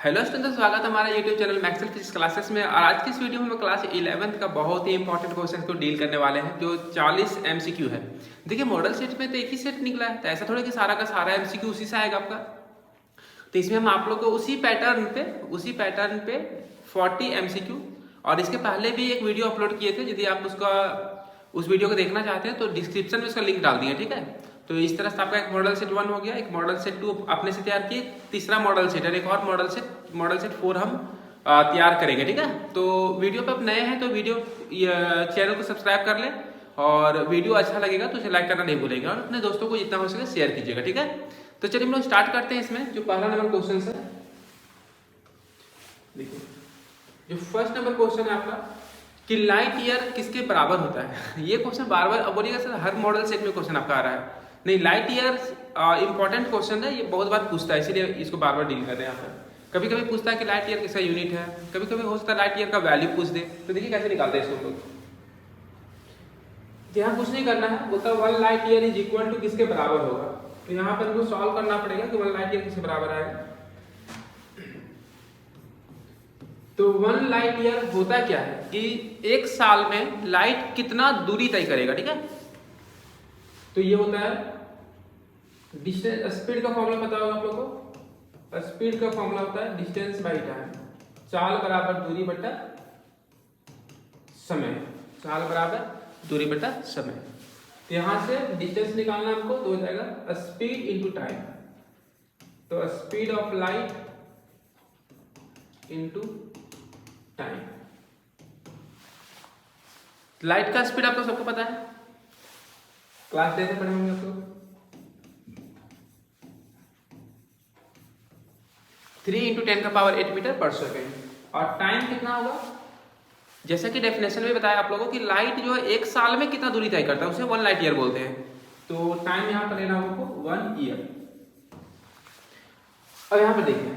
Hello students, स्वागत है हमारा YouTube channel Maxwell physics classes में। और आज की इस वीडियो में हम क्लास 11th का बहुत ही इंपॉर्टेंट क्वेश्चन को डील करने वाले हैं जो 40 MCQ है। देखिए मॉडल सेट में तो एक ही सेट निकला है, तो ऐसा थोड़ा कि सारा का सारा MCQ उसी से आएगा आपका। तो इसमें हम आप लोग को उसी पैटर्न पे 40 MCQ और इसके पहले भी एक वीडियो अपलोड किए थे। यदि आप उस वीडियो को देखना चाहते हैं तो डिस्क्रिप्शन में उसका लिंक डाल दिए, ठीक है। तो इस तरह से आपका एक मॉडल सेट 1 हो गया, एक मॉडल सेट 2 अपने से तैयार किए, तीसरा मॉडल सेट और एक और मॉडल सेट 4 हम तैयार करेंगे, ठीक है। तो वीडियो पे आप नए हैं तो चैनल को सब्सक्राइब कर लें और वीडियो अच्छा लगेगा तो उसे लाइक करना नहीं भूलेगा और अपने दोस्तों को जितना हो सके शेयर कीजिएगा, ठीक है। तो चलिए हम लोग स्टार्ट करते हैं। इसमें जो पहला नंबर क्वेश्चन है, देखिए जो फर्स्ट नंबर क्वेश्चन है आपका कि लाइट ईयर किसके बराबर होता है। ये क्वेश्चन बार बार, अब बोलिएगा सर हर मॉडल सेट में क्वेश्चन आपका आ रहा है। नहीं, लाइट ईयर इंपॉर्टेंट क्वेश्चन है, ये बहुत बार पूछता है, इसीलिए इसको बार बार डील कर रहे हैं यहाँ पर। कभी कभी पूछता है कि लाइट ईयर किसका यूनिट है, कभी कभी हो सकता है लाइट ईयर का वैल्यू पूछ दे। तो देखिए कैसे निकालते हैं इसको लोग। यहाँ कुछ नहीं करना है, बोलता 1 light year is equal to किसके बराबर होगा। तो यहाँ पर हमको सॉल्व करना पड़ेगा कि 1 लाइट ईयर किसके बराबर आएगा। तो 1 लाइट ईयर होता क्या है कि एक साल में लाइट कितना दूरी तय करेगा, ठीक है। तो ये होता है डिस्टेंस, स्पीड का फॉर्मूला पता होगा आप लोगों को। स्पीड का फॉर्मूला होता है डिस्टेंस बाई टाइम, चाल बराबर दूरी बटा समय, चाल बराबर दूरी बटा समय। तो यहां से डिस्टेंस निकालना हमको तो हो जाएगा स्पीड इनटू टाइम। तो speed of light into time. Light का स्पीड आपको सबको पता है, क्लास 10 में पढ़े होंगे आप लोग। 3 × 10⁸ मीटर पर सेकेंड। और टाइम कितना होगा, जैसा कि डेफिनेशन में बताया आप लोगों की लाइट जो है एक साल में कितना दूरी तय करता है उसे 1 लाइट ईयर बोलते हैं। तो टाइम यहाँ पर लेना होगा 1 ईयर। अब यहाँ पर देखिए,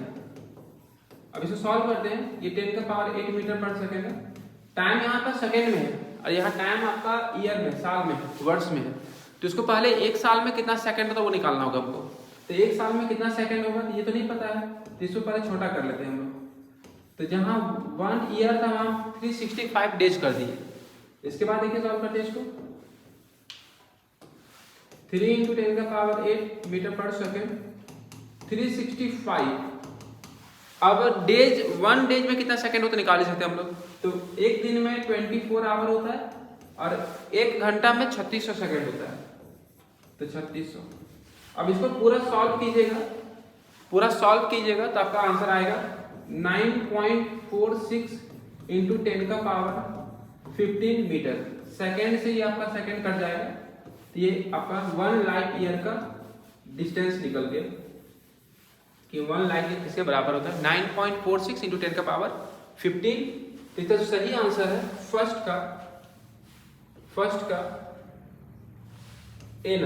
अब इसे सॉल्व करते हैं। ये 10⁸ मीटर पर सेकेंड है, टाइम यहाँ पर सेकेंड में है और यहाँ टाइम आपका ईयर में, साल में, वर्ष में है। तो इसको पहले एक साल में कितना सेकंड होता है वो निकालना होगा हमको। तो एक साल में कितना सेकंड होगा ये तो नहीं पता है, तो इसको पहले छोटा कर लेते हैं हम लोग। तो जहां 1 ईयर था वहां 365 डेज कर दिए। इसके बाद देखिए सॉल्व करते हैं इसको। 3 × 10⁸ मीटर पर सेकेंड 365। अब डेज, 1 डेज में कितना सेकंड होता है निकाल सकते हैं हम लोग। तो एक दिन में 24 आवर होता है और 1 घंटा में 3600 सेकंड होता है। तो 3600। अब इसको पूरा सॉल्व कीजिएगा तो आपका आंसर आएगा 9.46 × 10⁻15 मीटर। सेकेंड से ही आपका सेकेंड कट जाएगा, तो ये आपका 1 लाइट ईयर का डिस्टेंस निकल गया कि 1 लाइट ईयर किसके बराबर होता है 9.46 × 10⁻15। तो इसका जो सही आंसर है फर्स्ट का ए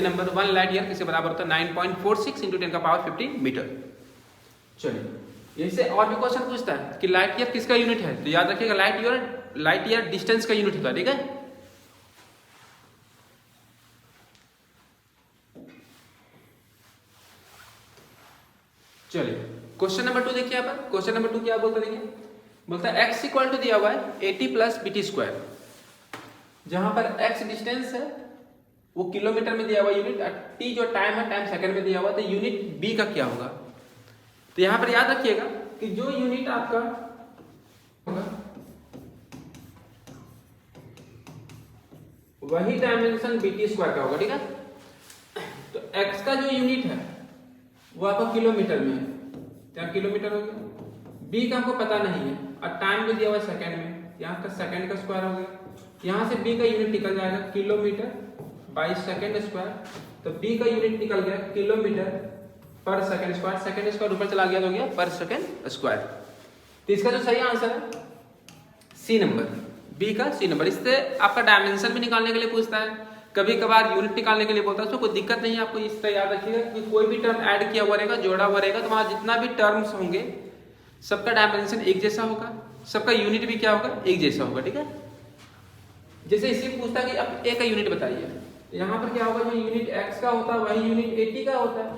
नंबर 1 लाइट ईयर किसके बराबर होता है 9.46 × 10⁻15 मीटर। चलिए इससे और भी क्वेश्चन पूछता है कि लाइट ईयर किसका यूनिट है। तो याद रखिएगा लाइट ईयर डिस्टेंस का यूनिट होता है, ठीक है। चलिए क्वेश्चन नंबर 2 देखिए यहाँ पर। क्वेश्चन नंबर 2 क्या बोलता है, देखिए बोलता है x इक्वल टू दिया हुआ है 80 + BT²। जहां पर x डिस्टेंस है वो किलोमीटर में दिया हुआ यूनिट, t जो टाइम है टाइम सेकंड में दिया हुआ, तो यूनिट b का क्या होगा। तो यहां पर याद रखिएगा कि जो यूनिट आपका होगा वही डायमेंशन BT² का होगा, ठीक है। तो x का जो यूनिट है वो आपका किलोमीटर में है, क्या किलोमीटर हो गया। b का हमको पता नहीं है और टाइम में दिया हुआ सेकंड में, यहाँ का सेकंड का स्क्वायर हो गया। यहाँ से b का यूनिट निकल जाएगा किलोमीटर बाई सेकंड स्क्वायर। तो b का यूनिट निकल गया किलोमीटर पर सेकंड स्क्वायर, सेकंड स्क्वायर ऊपर चला गया तो हो गया पर सेकंड स्क्वायर। तो इसका जो सही आंसर है सी नंबर, b का सी नंबर। इससे आपका डायमेंशन भी निकालने के लिए पूछता है, कभी कभार यूनिट निकालने के लिए बोलता है, तो कोई दिक्कत नहीं है। आपको इस तरह याद रखिएगा कि कोई भी टर्म ऐड किया हुआ रहेगा, जोड़ा हुआ रहेगा, तो वहां जितना भी टर्म्स होंगे सबका डायमेंशन एक जैसा होगा, सबका यूनिट भी क्या होगा एक जैसा होगा, ठीक है। जैसे इसी पूछता है कि अब ए का यूनिट बताइए, यहाँ पर क्या होगा, जो यूनिट x का होता है वही यूनिट at का होता है।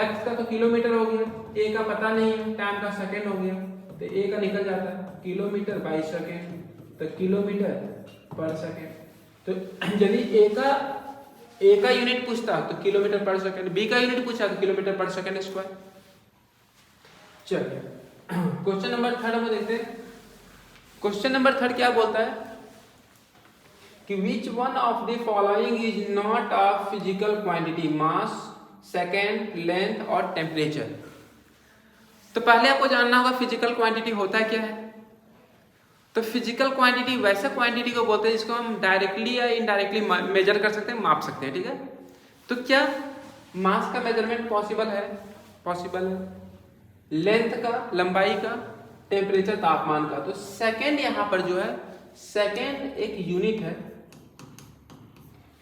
x का तो किलोमीटर हो गया, a का पता नहीं है, टाइम का सेकंड हो गया, तो a का निकल जाता है किलोमीटर बाई सेकेंड, तो किलोमीटर पर सेकेंड। तो यदि a का यूनिट पूछता तो किलोमीटर पर सेकेंड, b का यूनिट पूछा तो किलोमीटर पर सेकेंड स्क्वायर। चलिए क्वेश्चन नंबर 3 हम देखते हैं। क्वेश्चन नंबर 3 क्या बोलता है कि which one of the following is not a physical quantity, mass, second, length और टेम्परेचर। तो पहले आपको जानना होगा फिजिकल क्वांटिटी होता क्या है। तो फिजिकल क्वांटिटी वैसा क्वांटिटी को बोलते हैं जिसको हम डायरेक्टली या इनडायरेक्टली मेजर कर सकते हैं, माप सकते हैं, ठीक है। तो क्या मास का मेजरमेंट पॉसिबल है? पॉसिबल है। लेंथ का, लंबाई का, टेम्परेचर तापमान का। तो सेकेंड यहाँ पर जो है, सेकेंड एक यूनिट है,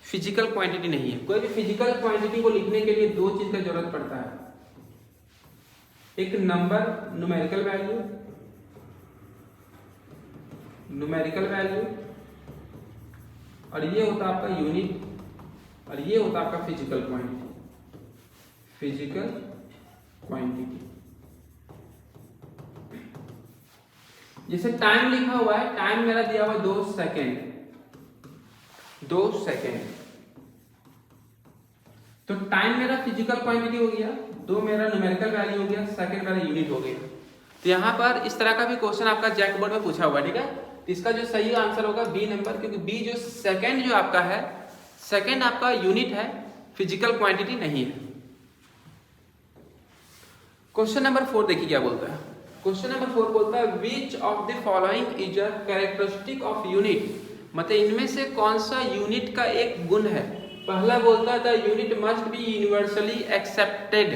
फिजिकल क्वांटिटी नहीं है। कोई भी फिजिकल क्वांटिटी को लिखने के लिए दो चीज का जरूरत पड़ता है, एक number, numerical value, numerical value, और ये होता है आपका यूनिट, और ये होता है आपका फिजिकल क्वांटिटी। फिजिकल क्वांटिटी जैसे टाइम लिखा हुआ है, टाइम मेरा दिया हुआ है 2 सेकेंड, 2 सेकेंड, तो टाइम मेरा फिजिकल क्वांटिटी हो गया, 2 मेरा न्यूमेरिकल वैल्यू हो गया, सेकेंड मेरा यूनिट हो गया। तो यहाँ पर इस तरह का भी क्वेश्चन आपका जैक बोर्ड में पूछा हुआ है, ठीक है। तो इसका जो सही आंसर होगा बी नंबर, क्योंकि बी जो सेकेंड जो आपका है, सेकेंड आपका यूनिट है, फिजिकल क्वांटिटी नहीं है। क्वेश्चन नंबर 4 देखिए क्या बोलता है। क्वेश्चन नंबर 4 बोलता है which of the following is a characteristic of unit, मतलब इनमें से कौन सा यूनिट का एक गुण है। पहला बोलता है the unit must be universally accepted,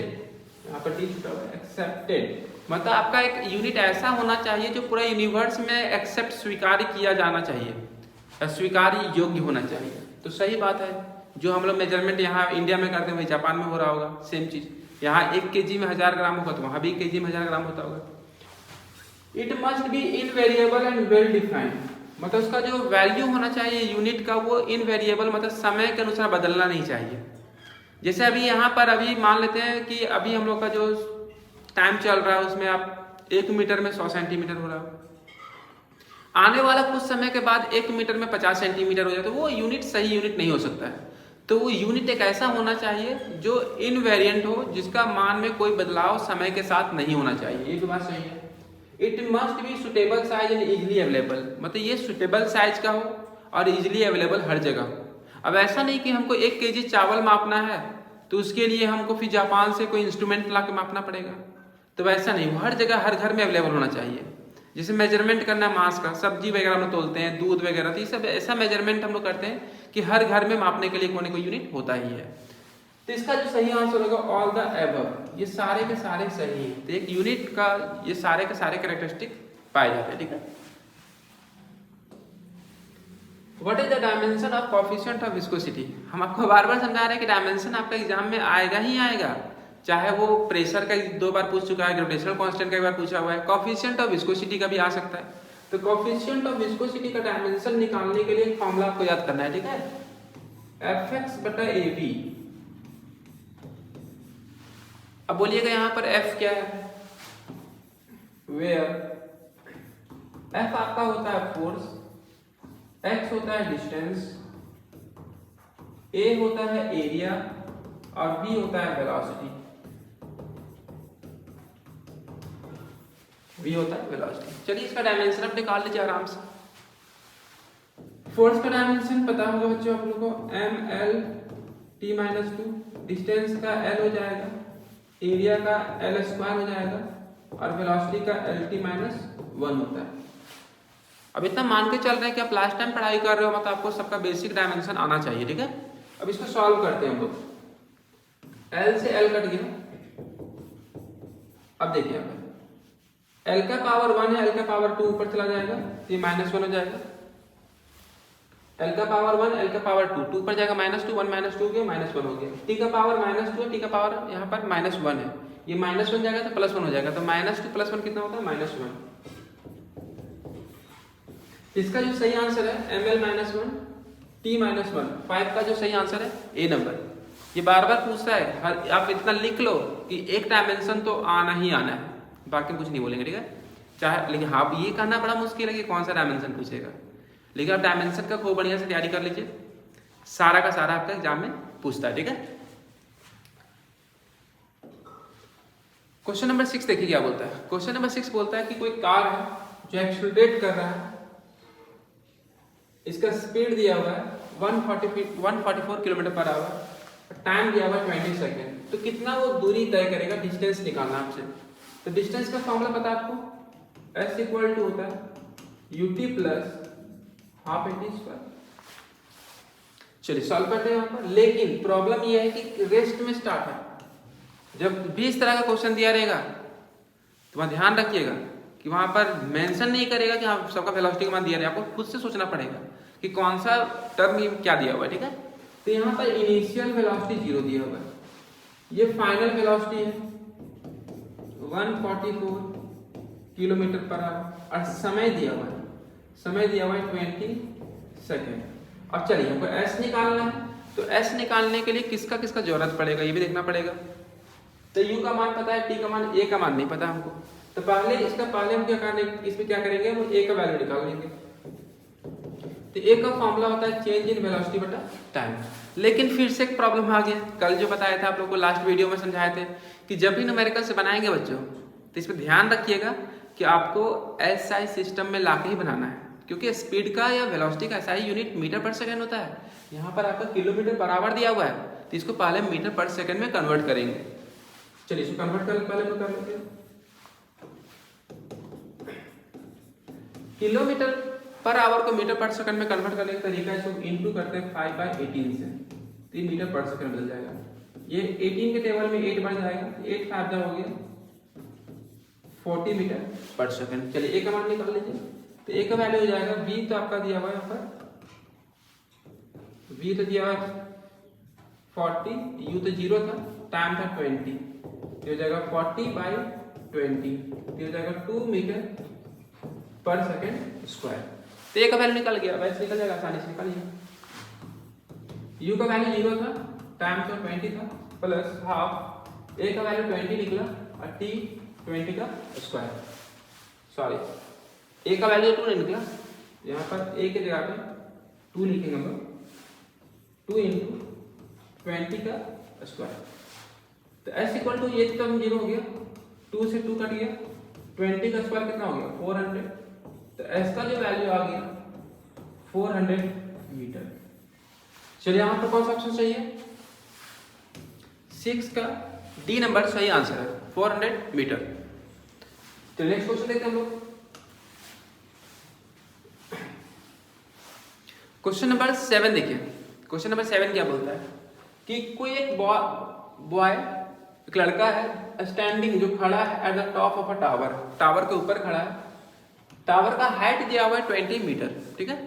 यहाँ पर टी छुटा हुआ है, एक्सेप्टेड, मतलब आपका एक यूनिट ऐसा होना चाहिए जो पूरा यूनिवर्स में एक्सेप्ट, स्वीकार किया जाना चाहिए, स्वीकार योग्य होना चाहिए। तो सही बात है, जो हम लोग मेजरमेंट यहाँ इंडिया में करते हैं वही जापान में हो रहा होगा, सेम चीज। यहाँ 1 kg में 1000 ग्राम होगा तो वहां भी 1 kg में 1000 ग्राम होता होगा। It must be invariable and well defined, मतलब उसका जो वैल्यू होना चाहिए यूनिट का वो इनवेरिएबल, मतलब समय के अनुसार बदलना नहीं चाहिए। जैसे अभी यहाँ पर अभी मान लेते हैं कि अभी हम लोग का जो टाइम चल रहा है उसमें आप 1 मीटर में 100 सेंटीमीटर हो रहा है, आने वाला कुछ समय के बाद 1 मीटर में 50 सेंटीमीटर हो जाए, तो वो यूनिट सही यूनिट नहीं हो सकता है। तो वो यूनिट एक ऐसा होना चाहिए जो इनवेरिएंट हो, जिसका मान में कोई बदलाव समय के साथ नहीं होना चाहिए। ये बात सही है। It must be suitable size and easily available, मतलब ये सुटेबल साइज का हो और इजिली अवेलेबल हर जगह हो। अब ऐसा नहीं कि हमको 1 kg चावल मापना है तो उसके लिए हमको फिर जापान से कोई इंस्ट्रूमेंट ला के मापना पड़ेगा, तो वैसा नहीं, वो हर जगह हर घर में अवेलेबल होना चाहिए। जैसे मेजरमेंट करना मास का, सब्जी वगैरह में तोलते हैं, दूध वगैरह, तो ये सब ऐसा मेजरमेंट हम लोग करते हैं कि हर घर में मापने के लिए कोई ना कोई यूनिट होता ही है। तो इसका जो सही आंसर होगा ऑल द एबव, ये सारे के सारे सही है। तो एक यूनिट का ये सारे के सारे कैरेक्टरिस्टिक पाए जाते हैं, ठीक है। What is the dimension of coefficient of viscosity, हम आपको बार बार समझा रहे हैं कि डायमेंशन आपका एग्जाम में आएगा ही आएगा, चाहे वो प्रेशर का 2 बार पूछ चुका है, ग्रेविटेशनल कांस्टेंट का 1 बार पूछा हुआ है, कोएफिशिएंट ऑफ विस्कोसिटी का भी आ सकता है। तो कोएफिशिएंट ऑफ विस्कोसिटी का डायमेंशन निकालने के लिए फॉर्मूला आपको याद करना है, ठीक है। Fx/AB। अब बोलिएगा यहाँ पर F क्या है, वेयर F आपका होता है फोर्स, X होता है डिस्टेंस, A होता है एरिया और B होता है वेलोसिटी, V होता है वेलोसिटी। चलिए इसका डायमेंशन आप निकाल लीजिए आराम से। फोर्स का डायमेंशन पता होगा बच्चों आप लोगों को, mL/t-2, डिस्टेंस का L हो जाएगा, एरिया का L² हो जाएगा और वेलोसिटी का Lt-1 होता है। अब इतना मान के चल रहे हैं कि आप लास्ट टाइम पढ़ाई कर रहे हो, मतलब आपको सबका बेसिक डायमेंशन आना चाहिए, ठीक है। अब इसको सॉल्व करते हैं हम लोग। L से L कट गया, अब देखिए आप L का पावर 1 है, L का पावर 2 ऊपर चला जाएगा, ये -1 हो जाएगा। L का पावर 1, L का पावर 2, 2 पर जाएगा -2, 1 -2 हो गया, -1 हो गया। T का पावर -2 है, T का पावर यहाँ पर -1 है, ये -1 जाएगा तो +1 हो जाएगा, तो -2 + 1 कितना होता है, -1। इसका जो सही आंसर है ml-1, t-1। 5 का जो सही आंसर है ए नंबर। ये बार बार पूछता है, हर आप इतना लिख लो कि एक डायमेंशन तो आना ही आना है, बाकी कुछ नहीं बोलेंगे, ठीक है। चाहे लेकिन हाँ ये कहना बड़ा मुश्किल है कि कौन सा डायमेंशन पूछेगा, लेकिन आप डायमेंशन का खूब बढ़िया से तैयारी कर लीजिए, सारा का सारा आपका एग्जाम में पूछता है, ठीक है। क्वेश्चन नंबर 6 देखिए क्या बोलता है। क्वेश्चन नंबर 6 बोलता है कि कोई कार है जो एक्सीलरेट कर रहा है, इसका स्पीड दिया हुआ है 144 किलोमीटर पर आवर, टाइम दिया हुआ है 20 सेकेंड। तो कितना वो दूरी तय करेगा, डिस्टेंस निकालना आपसे। तो डिस्टेंस का फॉर्मूला पता है आपको, S इक्वल टू होता है ut plus half at square. चलिए सॉल्व करते हैं यहाँ पर, लेकिन प्रॉब्लम ये है कि रेस्ट में स्टार्ट है। जब भी इस तरह का क्वेश्चन दिया रहेगा तो वहाँ ध्यान रखिएगा कि वहाँ पर मेंशन नहीं करेगा कि हाँ सबका वेलोसिटी का मान दिया रहेगा, आपको खुद से सोचना पड़ेगा कि कौन सा टर्म में क्या दिया हुआ है, ठीक है। तो यहाँ पर इनिशियल वेलोसिटी 0 दिया हुआ है, ये फाइनल वेलोसिटी है 144 किलोमीटर पर आवर, और समय दिया हुआ है, समय दिया हुआ है 20 सेकेंड। अब चलिए हमको S निकालना है, तो S निकालने के लिए किसका किसका जरूरत पड़ेगा ये भी देखना पड़ेगा। तो U का मान पता है, T का मान, A का मान नहीं पता हमको। तो पहले हम क्या करेंगे, इसमें क्या करेंगे, हम A का वैल्यू निकाल लेंगे। तो A का फॉर्मूला होता है चेंज इन वेलोसिटी बटा टाइम। लेकिन फिर से एक प्रॉब्लम आ गया, कल जो बताया था आप लोगों को, लास्ट वीडियो में समझाए थे कि जब भी न्यूमेरिकल से बनाएंगे बच्चों तो इस पर ध्यान रखिएगा कि आपको SI सिस्टम में लाके ही बनाना है, क्योंकि स्पीड का या वेलोसिटी का SI यूनिट मीटर पर सेकंड होता है। यहाँ पर आपका किलोमीटर पर आवर दिया हुआ है, तो इसको पहले मीटर पर सेकंड में कन्वर्ट करेंगे। चलिए इसको कन्वर्ट कर पहले कर लेते हैं। किलोमीटर पर आवर को मीटर पर सेकंड में कन्वर्ट करने का तरीका है, इसको इनटू करते हैं 5/18 से, तो ये मीटर पर सेकंड बदल जाएगा। ये 18 के टेबल में 8 बढ़ जाएगा, 8 का 8 हो गया 40 मीटर पर सेकंड। चलिए A का मान निकाल लीजिए। तो A का वैल्यू हो जाएगा, V तो आपका दिया हुआ है यहाँ पर, V तो दिया हुआ है 40, U तो 0 था, टाइम था 20, तो हो जाएगा 40/20, तो हो जाएगा 2 मीटर पर सेकंड स्क्वायर। तो A का वैल्यू निकल गया, वैसे निकल जाएगा, आसानी से निकालिए। U का वैल्यू 0 था, टाइम तो 20 था, प्लस हाफ, A का वैल्यू 20 निकला और T 20 का स्क्वायर, सॉरी A का वैल्यू 2 नहीं निकला, यहाँ पर A के जगह पे 2 लिखेंगे हम लोग, 2 इंटू 20 का स्क्वायर। तो S इक्वल टू ये टर्म 0 हो गया, 2 से 2 कट गया, 20 का स्क्वायर कितना हो गया 400। तो S का जो वैल्यू आ गया 400 मीटर। चलिए यहाँ पर कौन सा ऑप्शन सही है, 6 का D नंबर सही आंसर है, 400 मीटर। तो नेक्स्ट क्वेश्चन देखते हैं हम लोग। क्वेश्चन नंबर 7 देखिए। क्वेश्चन नंबर 7 क्या बोलता है कि कोई एक बॉय एक लड़का है स्टैंडिंग, जो खड़ा है at the top of a tower, tower के ऊपर खड़ा है, टावर का हाइट दिया हुआ है 20 मीटर, ठीक है।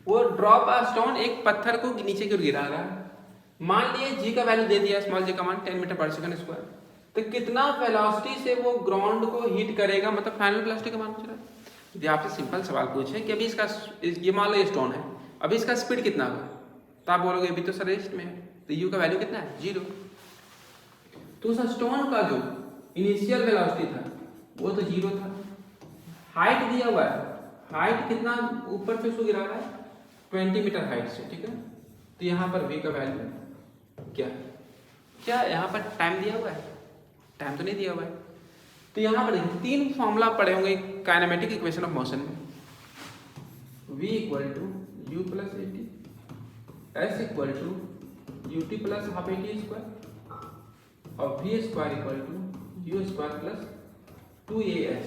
वो ड्रॉप अ स्टोन, एक पत्थर को नीचे की ओर गिरा रहा है। मान लिए G का वैल्यू दे दिया, स्मॉल g का मान 10 मीटर पर सेकंड स्क्वायर। तो कितना वेलोसिटी से वो ग्राउंड को हिट करेगा, मतलब फाइनल वेलोसिटी का मान पूछ रहा है। यदि आपसे सिंपल सवाल पूछे कि अभी इसका, ये मान लो ये स्टोन है, अभी इसका स्पीड कितना होगा, तो आप बोलोगे अभी तो सर रेस्ट में है, तो U का वैल्यू कितना है 0। तो उस स्टोन का जो इनिशियल वेलोसिटी था वो तो 0 था, हाइट दिया हुआ है, हाइट कितना ऊपर से उसको गिरा रहा है 20 मीटर हाइट से, ठीक है। तो यहाँ पर V का वैल्यू क्या है, क्या यहाँ पर टाइम दिया हुआ है, टाइम तो नहीं दिया हुआ है। तो यहाँ पर 3 फॉर्मूला पड़े होंगे काइनेमेटिक इक्वेशन ऑफ मोशन में, V equal to U plus AT, S equal to UT plus half AT square, और V square equal to U square plus 2AS।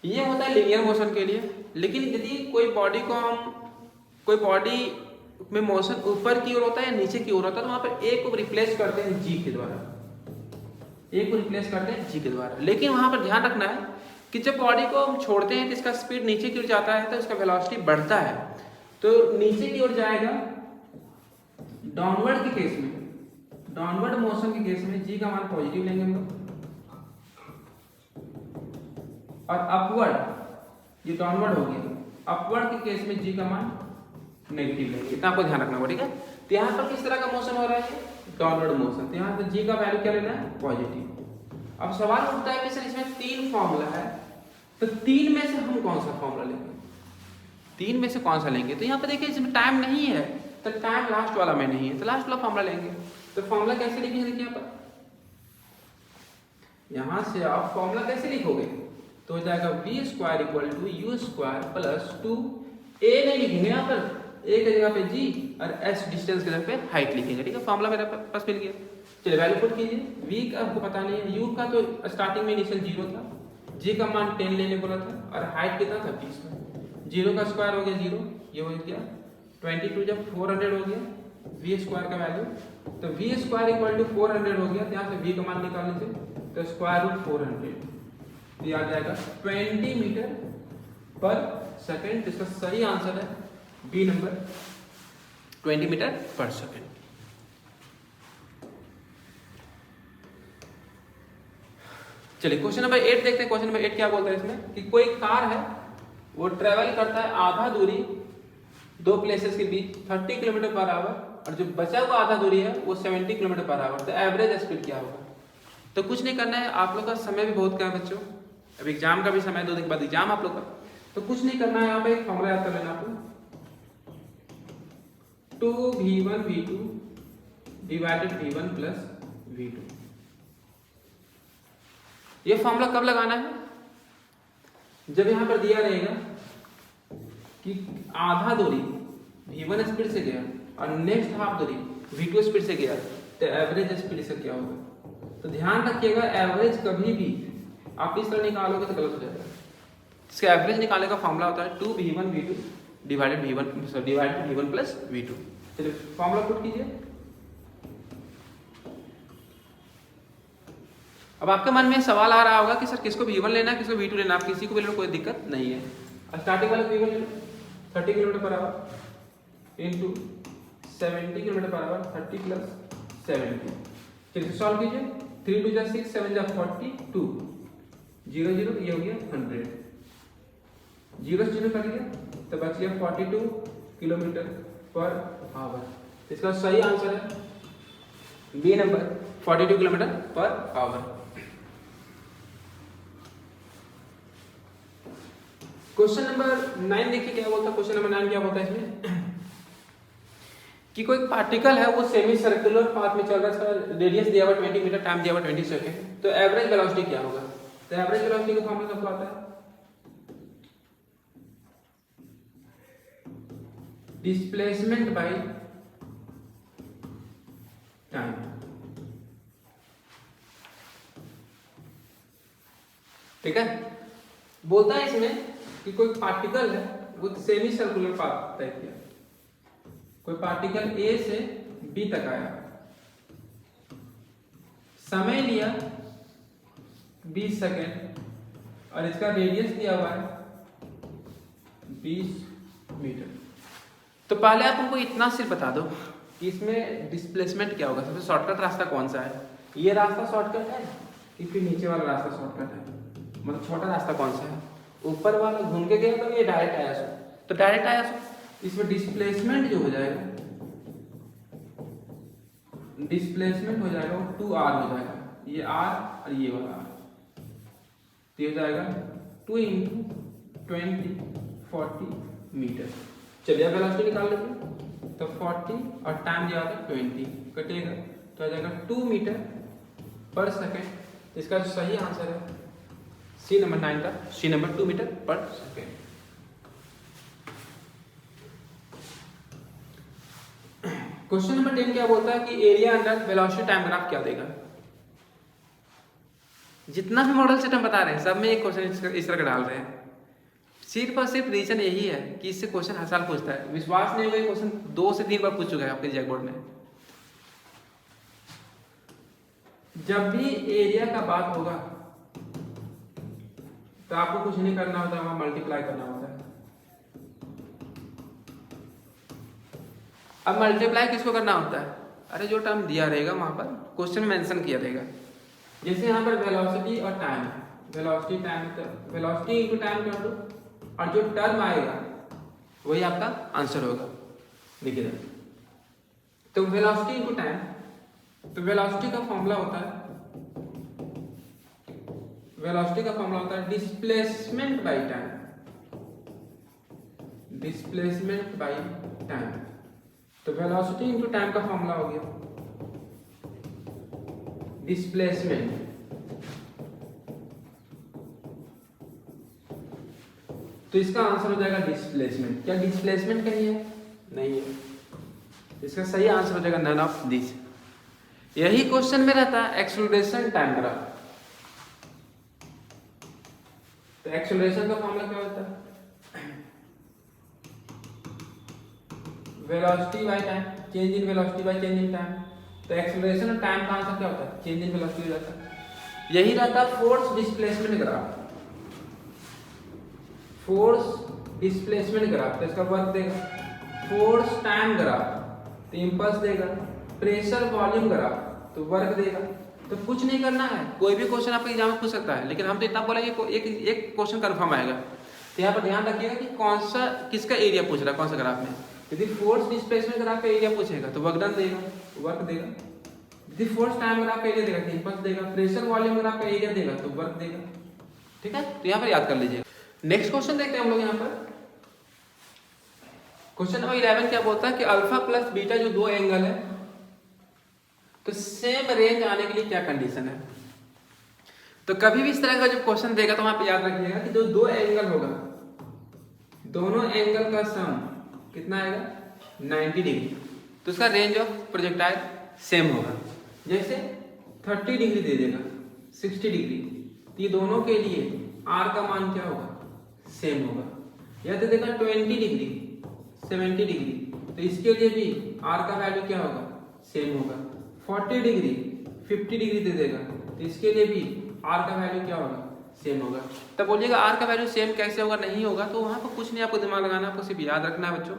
ये होता है लीनियर मोशन के लिए। लेकिन यदि कोई बॉडी में मोशन ऊपर की ओर होता है या नीचे की ओर होता है, तो वहां पर A को रिप्लेस करते हैं G के द्वारा, A को रिप्लेस करते हैं G के द्वारा। लेकिन वहां पर ध्यान रखना है कि जब बॉडी को हम छोड़ते हैं तो इसका स्पीड नीचे की ओर जाता है, तो इसका वेलोसिटी बढ़ता है, तो नीचे की ओर जाएगा डाउनवर्ड के केस में, डाउनवर्ड मोशन के केस में G का मान पॉजिटिव लेंगे हम लोग, और अपवर्ड, ये डाउनवर्ड हो गया, अपवर्ड के केस में G का मान नेगेटिव लेंगे, इतना आपको ध्यान रखना होगा, ठीक है। तो यहाँ पर किस तरह का मोशन हो रहा है, डाउनवर्ड मोशन, तो यहाँ पर जी का वैल्यू क्या लेना है, पॉजिटिव। अब सवाल उठता है कि सर इसमें 3 फॉर्मूला है, तो 3 में से हम कौन सा फॉर्मूला लेंगे, 3 में से कौन सा लेंगे। तो यहाँ पर देखिए इसमें टाइम नहीं है, तो टाइम लास्ट वाला में नहीं है, तो लास्ट वाला फॉर्मूला लेंगे। तो फॉर्मूला कैसे लिखेंगे, देखिए यहाँ पर, यहाँ से आप फॉर्मूला कैसे लिखोगे, तो हो जाएगा v square equal to u square plus 2 a नहीं लिखेंगे यहाँ पर, a की जगह पे g और s डिस्टेंस की जगह पे हाइट लिखेंगे, ठीक है। फॉर्मूला मेरे पास मिल गया। चलिए वैल्यू पुट कीजिए। v का आपको पता नहीं है, u का तो स्टार्टिंग में इनिशियल 0 था, g का मान 10 लेने बोला था और हाइट कितना था 20 का, 0 का स्क्वायर हो गया 0, ये हो गया 22 जब 400 हो गया v स्क्वायर का वैल्यू, तो v स्क्वायर इक्वल टू 400 हो गया, यहाँ से v का मान निकाल लीजिए, तो स्क्वायर रूट 400 ये आ जाएगा 20 मीटर पर सेकेंड। इसका सही आंसर है बी नंबर 20 मीटर पर सेकेंड। चलिए क्वेश्चन नंबर 8 देखते हैं। क्वेश्चन नंबर 8 क्या बोलता है इसमें कि कोई कार है वो ट्रेवल करता है आधा दूरी 2 प्लेसेस के बीच 30 किलोमीटर पर आवर, और जो बचा हुआ आधा दूरी है वो 70 किलोमीटर पर आवर, तो एवरेज स्पीड क्या होगा। तो कुछ नहीं करना है, आप लोग का समय भी बहुत कम है बच्चों, अब एग्जाम का भी समय 2 दिन के बाद एग्जाम आप लोग का, तो कुछ नहीं करना है, यहाँ पे एक फॉर्मूला याद कर लेना आपको, 2v1v2 divided v1 plus v2। ये फॉर्मूला कब लगाना है, जब यहाँ पर दिया रहेगा कि आधा दूरी v1 स्पीड से गया और नेक्स्ट हाफ दूरी v2 स्पीड से गया, तो एवरेज स्पीड से क्या होगा। तो ध्यान रखिएगा एवरेज कभी भी आप इस तरह निकालोगे तो गलत हो जाएगा। इसका एवरेज निकालने का फॉर्मूला होता है 2v1v2 divided v1 plus v2। चलिए फॉर्मूला पुट कीजिए। अब आपके मन में सवाल आ रहा होगा कि सर किसको v1 लेना है, किसको v2 लेना है। आप किसी को भी लेना, कोई दिक्कत नहीं है। स्टार्टिंग वाला v1 ले लो 30 kilometre per our into 70 kilometre per our, 30 plus 70। चलिए सॉल्व कीजिए। 3 2 6 7 42 0 0 ये हो गया 100, 0 से 0 कट गया तो बच गया 42 किलोमीटर पर आवर। इसका सही आंसर है B number 42 kilometre per hour. Question number 9 देखिए क्या बोलता है। क्वेश्चन नंबर 9 क्या बोलता है इसमें कि कोई पार्टिकल है वो सेमी सर्कुलर पाथ में चल रहा है, इसका रेडियस दिया हुआ 20 मीटर, टाइम दिया हुआ 20 सेकंड, तो एवरेज वेलोसिटी क्या होगा। तो एवरेज वेलोसिटी का फॉर्मूला सबको आता है, डिस्प्लेसमेंट बाय टाइम। ठीक है, बोलता है इसमें कि कोई पार्टिकल है वो सेमी सर्कुलर पाथ तय किया, कोई पार्टिकल ए से बी तक आया, समय लिया 20 सेकेंड और इसका रेडियस दिया हुआ है 20 मीटर। तो पहले आप हमको इतना सिर्फ बता दो कि इसमें डिस्प्लेसमेंट क्या होगा, सबसे शॉर्टकट रास्ता कौन सा है। ये रास्ता शॉर्टकट है कि फिर नीचे वाला रास्ता शॉर्टकट है, मतलब छोटा रास्ता कौन सा है। ऊपर वाला घूम के गया तो ये डायरेक्ट आया सो, तो डायरेक्ट आया सो इसमें डिस्प्लेसमेंट जो हो जाएगा, डिस्प्लेसमेंट हो जाएगा वो 2r हो जाएगा, ये r और ये वाला r, तो हो जाएगा 2 × 20 40 मीटर। चलिए अब वेलोसिटी निकाल लेंगे, तो 40 और टाइम दिया था 20 कटेगा तो आ जाएगा 2 मीटर पर सेकेंड। इसका जो सही आंसर है सी नंबर 9 का, सी नंबर 2 मीटर पर सेकेंड। क्वेश्चन नंबर 10 क्या बोलता है कि area under velocity time graph क्या देगा। जितना भी मॉडल सेट हम बता रहे हैं सब में एक क्वेश्चन इस तरह का डाल रहे हैं, सिर्फ और सिर्फ रीजन यही है कि इससे क्वेश्चन हर साल पूछता है। विश्वास नहीं होगा, क्वेश्चन 2 से 3 बार पूछ चुका है आपके जैक बोर्ड में। जब भी एरिया का बात होगा तो आपको कुछ नहीं करना होता, वहां मल्टीप्लाई करना होता है। अब मल्टीप्लाई किसको करना होता है, अरे जो टर्म दिया रहेगा वहां पर क्वेश्चन में मेंशन किया रहेगा। जैसे यहाँ पर वेलोसिटी और time, velocity time, velocity into time कर दो और जो टर्म आएगा वही आपका आंसर होगा। देखिए तो वेलोसिटी इनटू टाइम, तो वेलोसिटी का फॉर्मूला होता है, वेलोसिटी का फॉर्मूला होता है displacement by time, displacement by time. तो वेलोसिटी इनटू टाइम का फॉर्मूला हो गया डिस्प्लेसमेंट, तो इसका आंसर हो जाएगा डिस्प्लेसमेंट। क्या डिस्प्लेसमेंट कहीं है? नहीं है, इसका सही आंसर हो जाएगा नन ऑफ दिस। यही क्वेश्चन में रहता है एक्सेलरेशन टाइम ग्राफ। तो एक्सेलरेशन का फॉर्मूला क्या होता है? Velocity by time, change in velocity by change in time. तो एक्सेलरेशन और टाइम का आंसर क्या होता है? चेंज इन वेलोसिटी हो जाता है। यही रहता है force displacement graph, force displacement graph. तो इसका वर्क देगा फोर्स टाइम ग्राफ, तो इंपल्स देगा। प्रेशर वॉल्यूम ग्राफ, तो वर्क देगा। तो कुछ नहीं करना है, कोई भी क्वेश्चन आपके एग्जाम में पूछ सकता है, लेकिन हम तो इतना बोलेंगे एक क्वेश्चन कंफर्म आएगा। तो यहाँ पर ध्यान रखिएगा कि कौन सा किसका एरिया पूछ रहा है, कौन सा ग्राफ में। यदि फोर्स डिस्प्लेसमेंट ग्राफ का एरिया पूछेगा तो वर्क डन देगा, वर्क देगा। यदि फोर्स टाइम ग्राफ का एरिया देगा तो इंपल्स देगा। प्रेशर वॉल्यूम ग्राफ का एरिया देगा तो वर्क देगा। ठीक है, तो यहाँ पर याद कर लीजिएगा। नेक्स्ट क्वेश्चन देखते हैं हम लोग यहाँ पर। क्वेश्चन नंबर 11 क्या बोलता है कि अल्फा प्लस बीटा जो दो एंगल है, तो सेम रेंज आने के लिए क्या कंडीशन है। तो कभी भी इस तरह का जब क्वेश्चन देगा तो वहां पे याद रखिएगा कि जो दो एंगल होगा, दोनों एंगल का सम कितना आएगा? 90 डिग्री। तो उसका रेंज ऑफ प्रोजेक्टाइल सेम होगा। जैसे 30 डिग्री दे देगा, 60 डिग्री, तो ये दोनों के लिए आर का मान क्या होगा? सेम होगा। या दे देगा 20 डिग्री, 70 डिग्री, तो इसके लिए भी आर का वैल्यू क्या होगा? सेम होगा। 40 डिग्री, 50 डिग्री दे देगा, तो इसके लिए भी आर का वैल्यू क्या होगा? सेम होगा। तब बोलिएगा आर का वैल्यू सेम कैसे होगा? नहीं होगा। तो वहां पर कुछ नहीं आपको दिमाग लगाना, आपको सिर्फ याद रखना है बच्चों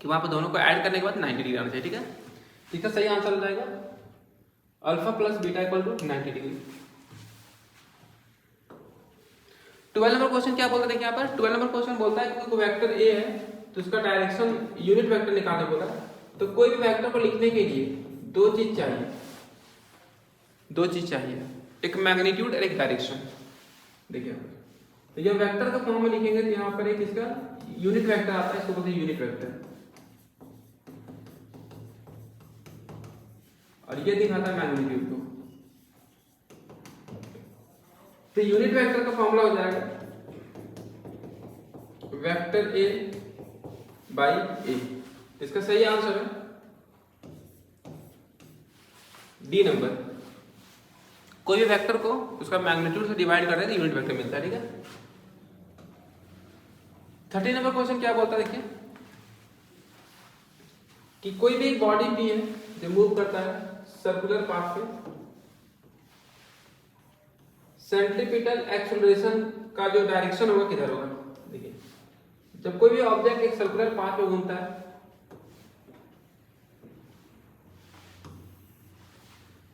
कि वहां पर दोनों को ऐड करने के बाद 90 डिग्री आना चाहिए। ठीक है, इसका सही आंसर हो जाएगा alpha plus beta equal to 90 degree. 12 number question क्या बोलता है? देखिए यहाँ पर 12 नंबर क्वेश्चन बोलता है कि कोई वेक्टर ए है, तो उसका डायरेक्शन यूनिट वेक्टर निकालने बोला है। तो कोई भी वेक्टर को लिखने के लिए दो चीज चाहिए, दो चीज चाहिए, एक मैग्नीट्यूड और एक डायरेक्शन। देखिए तो जब वेक्टर का फॉर्म में लिखेंगे तो यहाँ पर एक इसका यूनिट वेक्टर आता है, इसको बोलते हैं यूनिट वेक्टर, और ये दिखाता है मैग्नीट्यूड को। तो यूनिट वेक्टर का फॉर्मूला हो जाएगा वेक्टर ए बाई ए। इसका सही आंसर है डी नंबर। कोई भी वेक्टर को उसका मैग्नीट्यूड से डिवाइड कर रहे हैं तो यूनिट वेक्टर मिलता है। ठीक है, 30 नंबर क्वेश्चन क्या बोलता है? देखिए कि कोई भी एक बॉडी भी है जो मूव करता है सर्कुलर पाथ पे, सेंट्रीपिटल एक्सेलरेशन का जो डायरेक्शन होगा किधर होगा? देखिए जब कोई भी ऑब्जेक्ट एक सर्कुलर पाथ में घूमता है